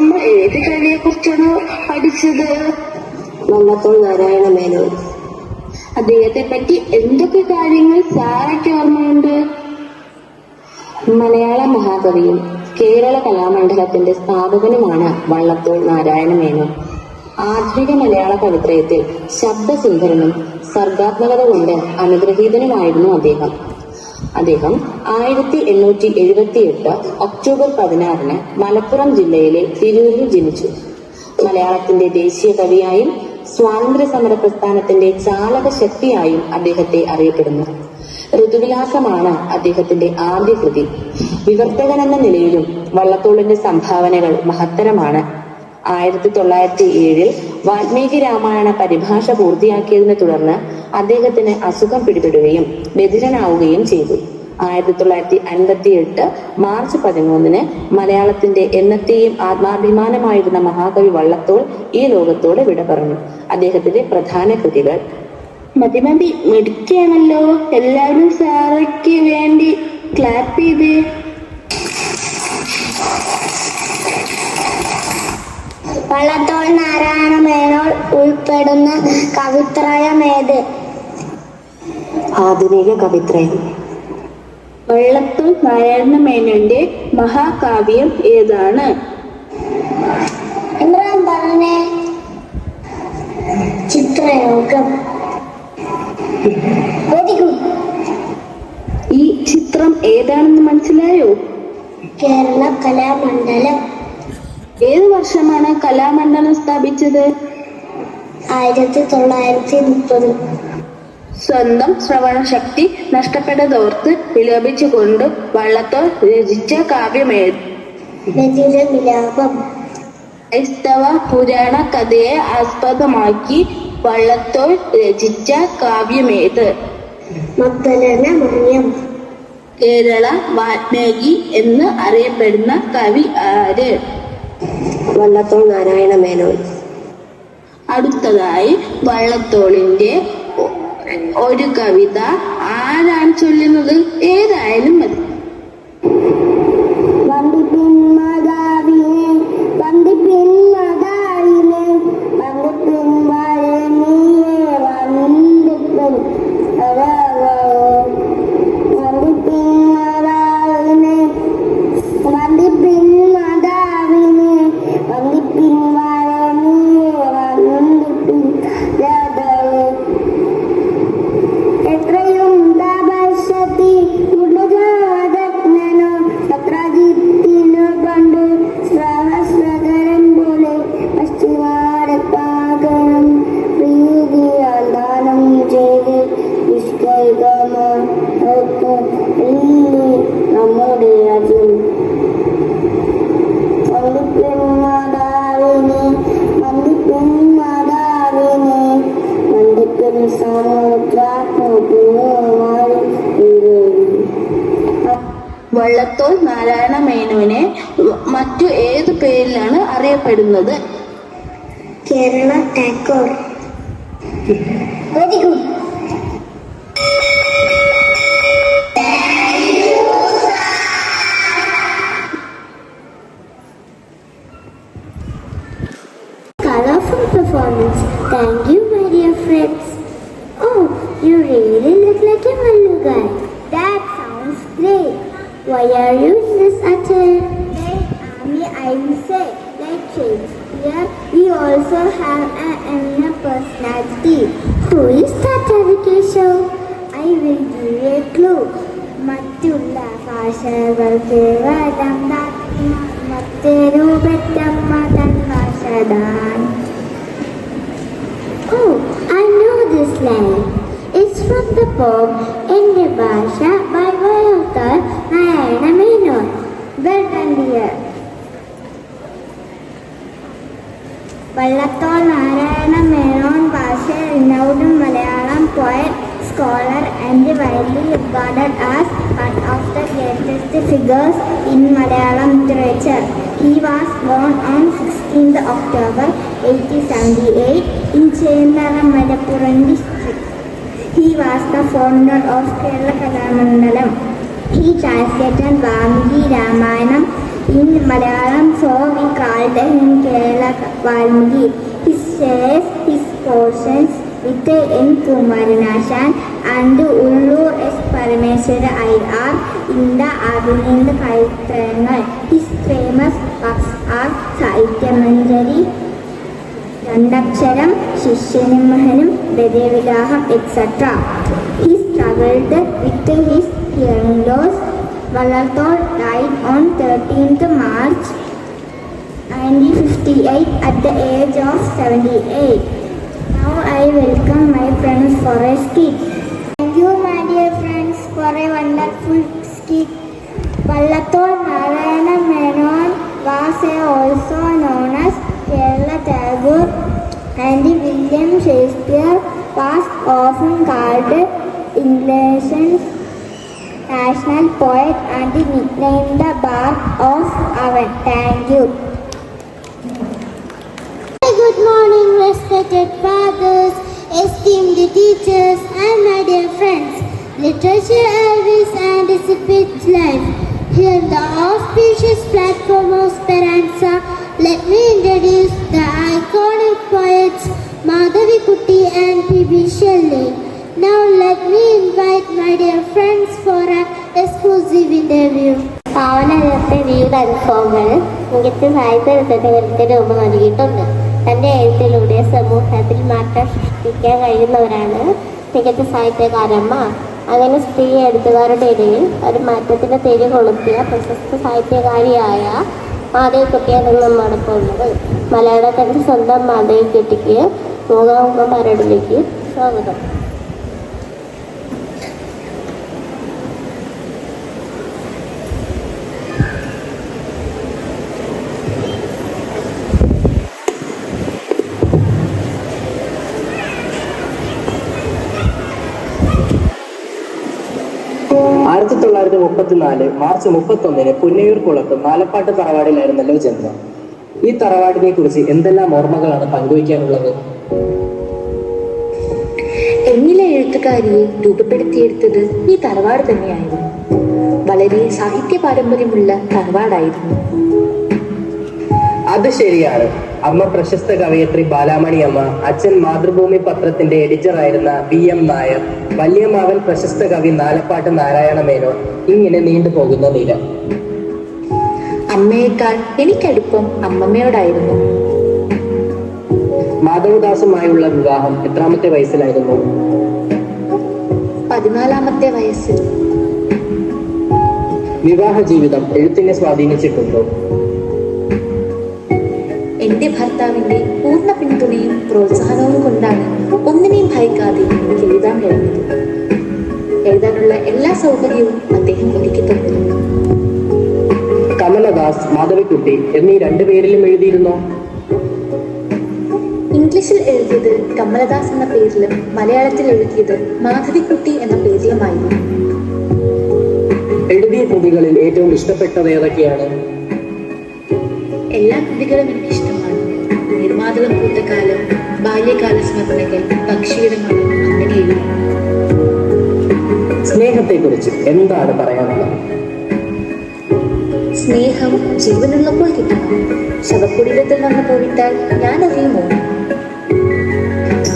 നമ്മൾ ഏത് കവിയെ കുറിച്ചാണ് പഠിച്ചത്? വള്ളത്തോൾ നാരായണ മേനോൻ. അദ്ദേഹത്തെ പറ്റി എന്തൊക്കെ കാര്യങ്ങൾ സാറയ്ക്ക് ഓർമ്മയുണ്ട്? മലയാള മഹാകവിയും കേരള കലാമണ്ഡലത്തിന്റെ സ്ഥാപകനുമാണ് വള്ളത്തോൾ നാരായണ മേനോൻ. ആധുനിക മലയാള കവിത്രയത്തിൽ ശബ്ദസുന്ദരനും സർഗാത്മകത കൊണ്ട് അനുഗ്രഹീതനുമായിരുന്നു അദ്ദേഹം. 1878 ഒക്ടോബർ 16 മലപ്പുറം ജില്ലയിലെ തിരൂരിൽ ജനിച്ചു. മലയാളത്തിന്റെ ദേശീയ കവിയായും സ്വാതന്ത്ര്യ സമര പ്രസ്ഥാനത്തിന്റെ ചാലക ശക്തിയായും അദ്ദേഹത്തെ അറിയപ്പെടുന്നു. ഋതുവിലാസമാണ് അദ്ദേഹത്തിന്റെ ആദ്യ കൃതി. വിവർത്തകൻ എന്ന നിലയിലും വള്ളത്തോളിന്റെ സംഭാവനകൾ മഹത്തരമാണ്. 1907 വാൽമീകി രാമായണ പരിഭാഷ പൂർത്തിയാക്കിയതിനെ തുടർന്ന് അദ്ദേഹത്തിന് അസുഖം പിടിപെടുകയും ബധിരനാവുകയും ചെയ്തു. 1958 മാർച്ച് 13 മലയാളത്തിന്റെ എന്നത്തെയും ആത്മാഭിമാനമായിരുന്ന മഹാകവി വള്ളത്തോൾ ഈ ലോകത്തോട് വിട പറഞ്ഞു. അദ്ദേഹത്തിന്റെ പ്രധാന കൃതികൾ: മതി മിടുക്കിയാണല്ലോ. എല്ലാവരും സാറയ്ക്ക് വേണ്ടി ക്ലാപ്പ് ചെയ്തേ. വള്ളത്തോൾ നാരായണ മേനോൻ ഉൾപ്പെടുന്ന കവിത്രയമേത്? ആധുനിക കവിത്രയം. വള്ളത്തോൾ നാരായണ മേനോന്റെ മഹാകാവ്യം ഏതാണ്? ഇമ്രാൻ പറഞ്ഞേ. ചിത്രയോഗം. Very good. ഈ ചിത്രം ഏതാണെന്ന് മനസ്സിലായോ? കേരള കലാമണ്ഡലം. ഏത് വർഷമാണ് കലാമണ്ഡലം സ്ഥാപിച്ചത്? 1930. സ്വന്തം ശ്രവണശക്തി നഷ്ടപ്പെട്ടതോർത്ത് വിലപിച്ചുകൊണ്ട് വള്ളത്തോൾ രചിച്ച കാവ്യമേത്? ബധിരവിലാപം. ക്രൈസ്തവ പുരാണ കഥയെ ആസ്പദമാക്കി വള്ളത്തോൾ രചിച്ച കാവ്യമേത്? മഗ്ദലന മറിയം. കേരള വാൽമീകി എന്ന് അറിയപ്പെടുന്ന കവി ആര്? വള്ളത്തോൾ നാരായണ മേനോൻ. അടുത്തതായി വള്ളത്തോളിന്റെ ഒരു കവിത ആരാണ് ചൊല്ലുന്നത്? ഏതായാലും മതി. വള്ളത്തോൾ നാരായണ മേനോനെ മറ്റു ഏതു പേരിലാണ് അറിയപ്പെടുന്നത്? Kerala Tagore. Very good. Colorful performance. Thank you, my dear friends. Oh, you really look like a Mallu guy. That sounds great. Why are you in this attire? Like army, I will say. Like Shakespeare, we also have an eminent personality. Who is that Avikesh? I will give you a clue. മറ്റുള്ള ഭാഷകൾക്ക് വരം മറ്റൊരു പെറ്റമ്മ തൻ ഭാഷതാൻ. Oh, I know this line. It's from the poem എൻ്റെ ഭാഷ by Vallathol Narayana Menon. Well done, dear. Vallathol Narayana Menon was a renowned Malayalam poet, scholar and widely regarded as one of the greatest figures in Malayalam literature. He was born on 16th October 1878 in Chennara, Malappuram district. He was the founder of Kerala Kalamandalam. He translated Valmiki Ramayana In Malayalam, so we call them in Kerala Valmiki. He shares his portions with N. Kumaranashan and Ullu S. Parameswara IR in the Arvind Kaitrangal. His famous works are Sahityamanjari, Randaksharam, Shishyanamahanam, Vedavidaham, etc. He struggled with his hearing loss. Vallathol died on 13th March 1958 at the age of 78. Now I welcome my friends for a skit. Thank you, my dear friends, for a wonderful skit. Vallathol Narayana Menon was also known as Kerala Tagore, and William Shakespeare was often called England's national poet and nicknamed the Bard of Avon. Thank you. Good morning, respected fathers, esteemed teachers, and my dear friends. Literature always anticipates life. Here in the auspicious platform of Speranza, let me introduce the iconic poets Madhavi Kutti and P.B. Shelley. Now let me invite my dear friends for an exclusive interview. പാവനത്തെ ജീവിത അനുഭവങ്ങൾ മികച്ച സാഹിത്യ രചനകൾക്ക് രൂപം നൽകിയിട്ടുണ്ട്. തൻ്റെ എഴുത്തിലൂടെ സമൂഹത്തിൽ മാറ്റം സൃഷ്ടിക്കാൻ കഴിയുന്നവരാണ് മികച്ച സാഹിത്യകാരന്മാർ. അങ്ങനെ സ്ത്രീ എഴുത്തുകാരുടെ ഇടയിൽ ഒരു മാറ്റത്തിന് തിരി കൊളുത്തിയ പ്രശസ്ത സാഹിത്യകാരിയായ മാധവിക്കുട്ടിയാണ് നമ്മോടൊപ്പം ഉള്ളത്. മലയാളത്തിൻ്റെ സ്വന്തം മാധവിക്കുട്ടിക്ക് മുഖാമുഖം പരടിലേക്ക് സ്വാഗതം. ആയിരത്തി 1934 മാർച്ച് 31 പുന്നയൂർ കുളത്ത് നാലപ്പാട്ട് തറവാടിലായിരുന്നല്ലോ ജന്മം. ഈ തറവാടിനെ കുറിച്ച് എന്തെല്ലാം ഓർമ്മകളാണ് പങ്കുവയ്ക്കാനുള്ളത്? എന്നിലെ എഴുത്തുകാരിയെ രൂപപ്പെടുത്തിയെടുത്തത് ഈ തറവാട് തന്നെയായിരുന്നു. വളരെ സാഹിത്യ പാരമ്പര്യമുള്ള തറവാടായിരുന്നു. അത് ശരിയാണ്. അമ്മ പ്രശസ്ത കവയത്രി ബാലാമണി അമ്മ, അച്ഛൻ മാതൃഭൂമി പത്രത്തിന്റെ എഡിറ്ററായിരുന്ന B.M. നായർ, വല്യമാവൻ പ്രശസ്ത കവി നാലപ്പാട്ട് നാരായണ മേനോൻ, ഇങ്ങനെ നീണ്ടുപോകുന്ന നില. അമ്മയേക്കാൾ എനിക്കടുപ്പം അമ്മമ്മയോടായിരുന്നു. മാധവദാസുമായുള്ള വിവാഹം എത്രാമത്തെ വയസ്സിലായിരുന്നു? 14ാമത്തെ വയസ്സിൽ. വിവാഹ ജീവിതം എഴുത്തിനെ സ്വാധീനിച്ചിട്ടുണ്ടോ? എന്റെ ഭർത്താവിന്റെ പൂർണ്ണ പിന്തുണയും പ്രോത്സാഹനവും കൊണ്ടാണ് ഒന്നിനെയും ഭയക്കാതെ എനിക്ക് എഴുതാൻ കഴിഞ്ഞത്. എഴുതാനുള്ള എല്ലാ സൗകര്യവും അദ്ദേഹം ഒരുക്കി തന്നിരുന്നു. കമലദാസ്, മാധവിക്കുട്ടി എന്നീ രണ്ടുപേരിലും എഴുതിയിരുന്നോ? ഇംഗ്ലീഷിൽ എഴുതിയത് കമലദാസ് എന്ന പേരിലും മലയാളത്തിൽ എഴുതിയത് മാധവിക്കുട്ടി എന്ന പേരിലുമായിരുന്നു. എഴുതിയ കൃതികളിൽ ഏറ്റവും ഇഷ്ടപ്പെട്ടത് ഏതൊക്കെയാണ്? എല്ലാ കൃതികളും എനിക്കിഷ്ടമാണ്. നിർമാതളം പൂത്തക്കാലം, ബാല്യകാല സ്മരണകൾ, പക്ഷിയുടെ മണം, അങ്ങനെ എഴുതി. സ്നേഹത്തെ കുറിച്ച് എന്താണ് പറയാനുള്ളത്? സ്നേഹം ജീവനുള്ളപ്പോൾ കിട്ടണം. ശവക്കുടീരത്തിൽ വന്നു പോയിട്ടാൽ ഞാൻ അറിയുമോ?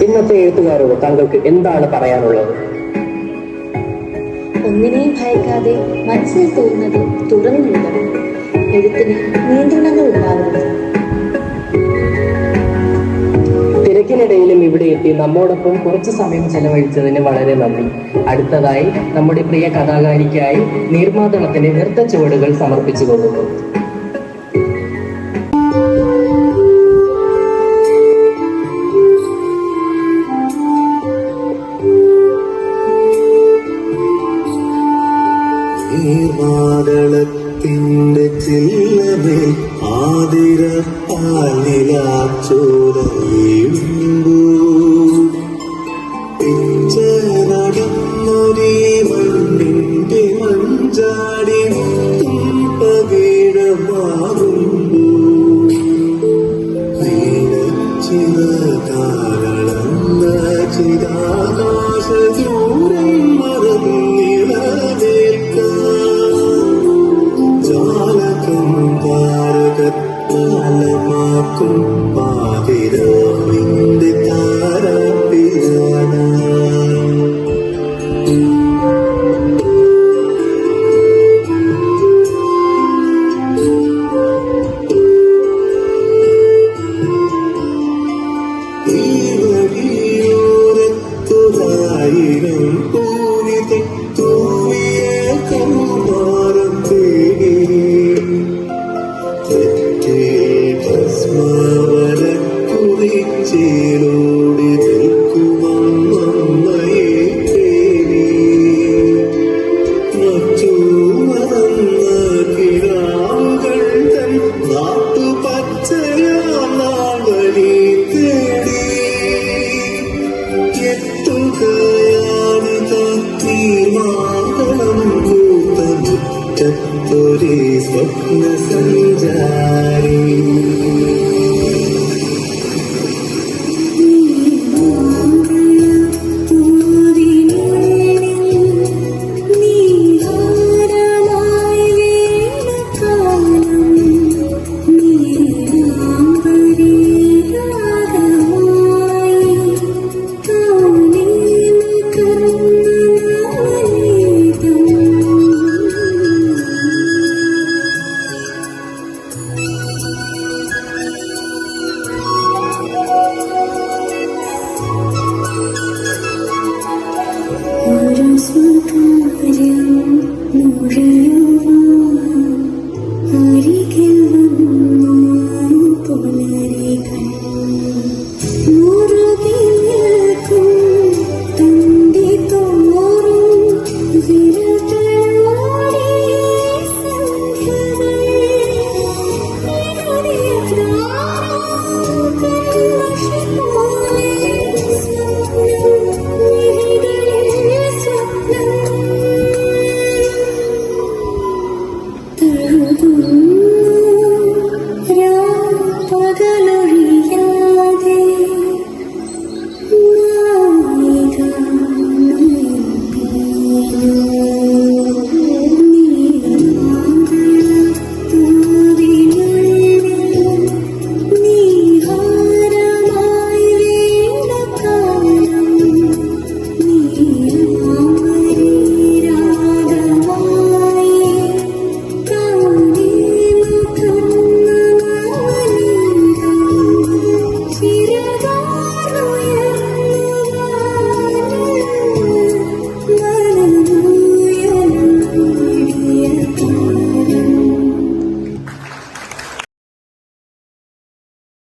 ഇന്നത്തെ എഴുത്തുകാരോട് താങ്കൾക്ക് എന്താണ് പറയാനുള്ളത്? ഒന്നിനെയും ഭയക്കാതെ മനസ്സിൽ തോന്നുന്നത് തുറന്നെഴുതണം. എഴുത്തിന് നിയന്ത്രണങ്ങൾ ഉണ്ടാവരുത്. തിരക്കിനിടയിലും ഇവിടെ എത്തി നമ്മോടൊപ്പം കുറച്ച് സമയം ചെലവഴിച്ചതിന് വളരെ നന്ദി. അടുത്തതായി നമ്മുടെ പ്രിയ കഥാകാരിക്കായി നീർമാതളത്തിന്റെ നൃത്ത ചുവടുകൾ സമർപ്പിച്ചു കൊള്ളുന്നു. നീർമാതളത്തിന്റെ ചില്ലമേ ആതിര പാലിലാച്ചോര വീഴുമ്പോ പിച്ചനടന്നൊരീ മണ്ണിന്റെ മഞ്ചാടി പകീഴമാകുമ്പോ നീലച്ചിറകാരളന്ന ചിരാകാശ ദൂരം മറന്നിളവേൽക്കാൻ ജാലകം കാക്കും പാതിരാവിന്റെ താരാപ്പിലാണ്. ഈ വഴിയോരത്തൊരായിരം പൂരിത തൂവിയ കൗമാരം തേടി ഭസ്മവരക്കുറിച്ചേലോടി നിൽക്കുമമ്മയെ തേടി മറ്റു മറന്ന കിടാവുകൾ തൻ നാട്ടുപച്ചയാം നാൾവഴി തേടി എത്തുകയാണ് തീർമാനം കൂട്ട മുറ്റത്തൊരേ സ്വപ്ന